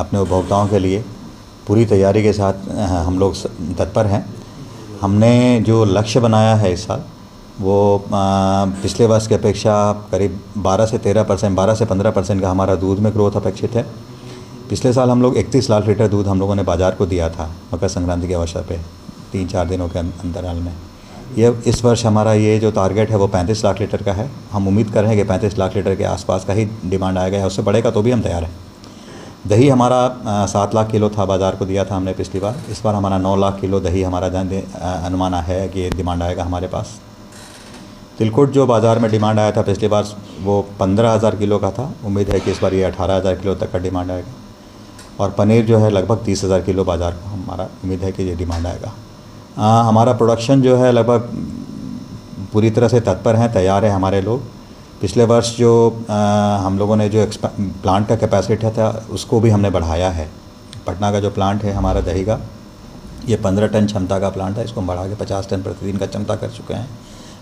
अपने उपभोक्ताओं के लिए पूरी तैयारी के साथ हम लोग तत्पर हैं। हमने जो लक्ष्य बनाया है इस साल वो पिछले वर्ष की अपेक्षा करीब 12 से 13%, 12 से 15% का हमारा दूध में ग्रोथ अपेक्षित है। पिछले साल हम लोग 31 लाख लीटर दूध हम लोगों ने बाज़ार को दिया था मकर संक्रांति के अवसर पे 3-4 दिनों के अंतराल में। ये इस वर्ष हमारा ये जो टारगेट है वो 35 लाख लीटर का है। हम उम्मीद कर रहे हैं कि 35 लाख लीटर के आसपास का ही डिमांड आएगा या उससे बढ़ेगा तो भी हम तैयार हैं। दही हमारा 7 लाख किलो था, बाज़ार को दिया था हमने पिछली बार। इस बार हमारा 9 लाख किलो दही हमारा अनुमान है कि डिमांड आएगा हमारे पास। तिलकुट जो बाज़ार में डिमांड आया था पिछली बार वो 15,000 किलो का था। उम्मीद है कि इस बार ये 18,000 किलो तक का डिमांड आएगा। और पनीर जो है लगभग 30,000 किलो बाज़ार को हमारा उम्मीद है कि ये डिमांड आएगा। हमारा प्रोडक्शन जो है लगभग पूरी तरह से तत्पर हैं, तैयार है हमारे लोग। पिछले वर्ष जो हम लोगों ने जो प्लांट का कैपेसिटी था उसको भी हमने बढ़ाया है। पटना का जो प्लांट है हमारा दही का, ये 15 टन क्षमता का प्लांट है, इसको हम बढ़ा के 50 टन प्रतिदिन का क्षमता कर चुके हैं।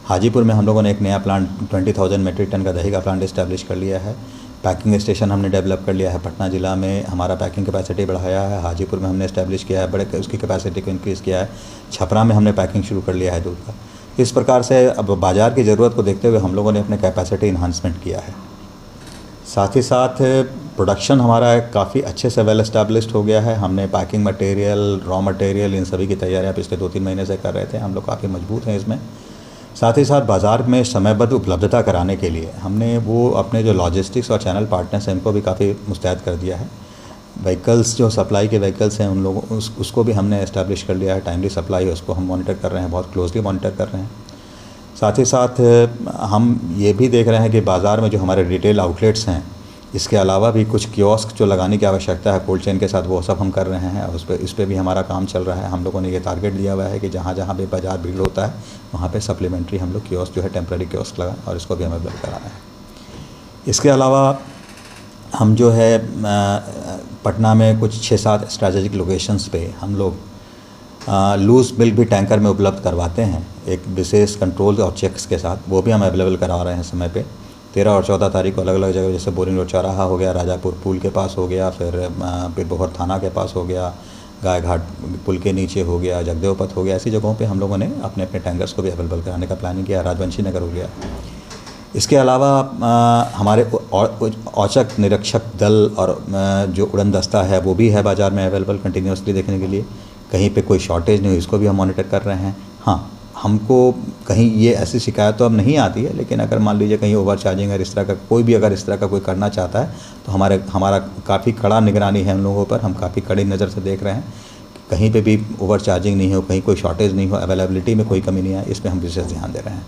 हाजीपुर में हम लोगों ने एक नया प्लांट 20,000 मेट्रिक टन का दही का प्लांट इस्टेब्लिश कर लिया है। पैकिंग स्टेशन हमने डेवलप कर लिया है। पटना ज़िला में हमारा पैकिंग कैपेसिटी बढ़ाया है। हाजीपुर में हमने इस्टेब्लिश किया है, बड़े उसकी कैपेसिटी को इंक्रीज़ किया है। छपरा में हमने पैकिंग शुरू कर लिया है दूध का। इस प्रकार से अब बाज़ार की ज़रूरत को देखते हुए हम लोगों ने अपने कैपेसिटी इन्हांसमेंट किया है। साथ ही साथ प्रोडक्शन हमारा काफ़ी अच्छे से वेल एस्टैब्लिश्ड हो गया है। हमने पैकिंग मटेरियल, रॉ मटेरियल, इन सभी की तैयारियां पिछले 2-3 महीने से कर रहे थे। हम लोग काफ़ी मजबूत हैं इसमें। साथ ही साथ बाज़ार में समयबद्ध उपलब्धता कराने के लिए हमने वो अपने जो लॉजिस्टिक्स और चैनल पार्टनर्स हैं इनको भी काफ़ी मुस्तैद कर दिया है। व्हीकल्स जो सप्लाई के व्हीकल्स हैं उन लोगों उसको भी हमने इस्टेब्लिश कर लिया है। टाइमली सप्लाई उसको हम मॉनिटर कर रहे हैं, बहुत क्लोजली मॉनिटर कर रहे हैं। साथ ही साथ हम ये भी देख रहे हैं कि बाज़ार में जो हमारे रिटेल आउटलेट्स हैं इसके अलावा भी कुछ कियोस्क जो लगाने की आवश्यकता है कोल्ड चेन के साथ, वो सब हम कर रहे हैं। और इस पर भी हमारा काम चल रहा है। हम लोगों ने ये टारगेट दिया हुआ है कि जहाँ जहाँ भी बाज़ार भीड़ होता है वहाँ पे सप्लीमेंट्री हम लोग कियोस्क जो है टेम्प्रेरी कियोस्क लगाएं और इसको भी हमें अवेलेबल कराना है। इसके अलावा हम जो है पटना में कुछ 6-7 स्ट्रैटेजिक लोकेशंस पे हम लोग लूज़ मिल्क भी टैंकर में उपलब्ध करवाते हैं, एक विशेष कंट्रोल और चेक्स के साथ। वो भी हम अवेलेबल करा रहे हैं समय पे। 13 और 14 तारीख को अलग अलग जगह, जैसे बोरिंग रोड चौराहा हो गया, राजापुर पुल के पास हो गया, फिर बोहर थाना के पास हो गया, गाय घाट पुल के नीचे हो गया, जगदेवपथ हो गया। ऐसी जगहों पे हम लोगों ने अपने अपने टैंकर्स को भी अवेलेबल कराने का प्लानिंग किया। राजवंशी नगर हो गया। इसके अलावा हमारे औचक निरीक्षक दल और जो उड़न दस्ता है वो भी है बाज़ार में अवेलेबल कंटिन्यूसली देखने के लिए। कहीं पे कोई शॉर्टेज नहीं हो इसको भी हम मॉनिटर कर रहे हैं। हाँ, हमको कहीं ये ऐसी शिकायत तो अब नहीं आती है, लेकिन अगर मान लीजिए कहीं ओवर चार्जिंग है इस तरह का कोई भी अगर इस तरह का कोई करना चाहता है तो हमारा काफ़ी कड़ा निगरानी है उन लोगों पर। हम काफ़ी कड़ी नज़र से देख रहे हैं कि कहीं पे भी ओवर चार्जिंग नहीं हो, कहीं कोई शॉर्टेज नहीं हो, अवेलेबिलिटी में कोई कमी नहीं आए, इस पर हम विशेष ध्यान दे रहे हैं।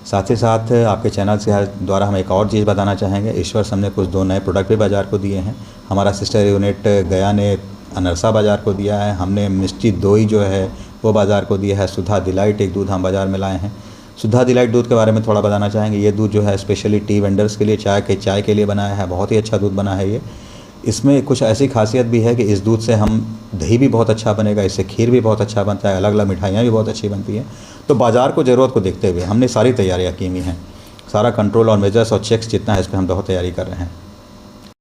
साथ ही साथ आपके चैनल से द्वारा हम एक और चीज़ बताना चाहेंगे। इस वर्ष हमने कुछ 2 नए प्रोडक्ट भी बाज़ार को दिए हैं। हमारा सिस्टर यूनिट गया ने अनरसा बाज़ार को दिया है। हमने मिष्टी दोई जो है वो बाज़ार को दिया है। सुधा डिलाइट एक दूध हम बाज़ार में लाए हैं। सुधा डिलाइट दूध के बारे में थोड़ा बताना चाहेंगे। ये दूध जो है स्पेशली टी वेंडर्स के लिए, चाय के लिए बनाया है। बहुत ही अच्छा दूध बना है ये। इसमें कुछ ऐसी खासियत भी है कि इस दूध से हम दही भी बहुत अच्छा बनेगा, इससे खीर भी बहुत अच्छा बनता है, अलग अलग मिठाइयाँ भी बहुत अच्छी बनती हैं। तो बाज़ार को ज़रूरत को देखते हुए हमने सारी तैयारियाँ की हुई हैं। सारा कंट्रोल और मेजर्स और चेक्स जितना है इस पर हम बहुत तैयारी कर रहे हैं।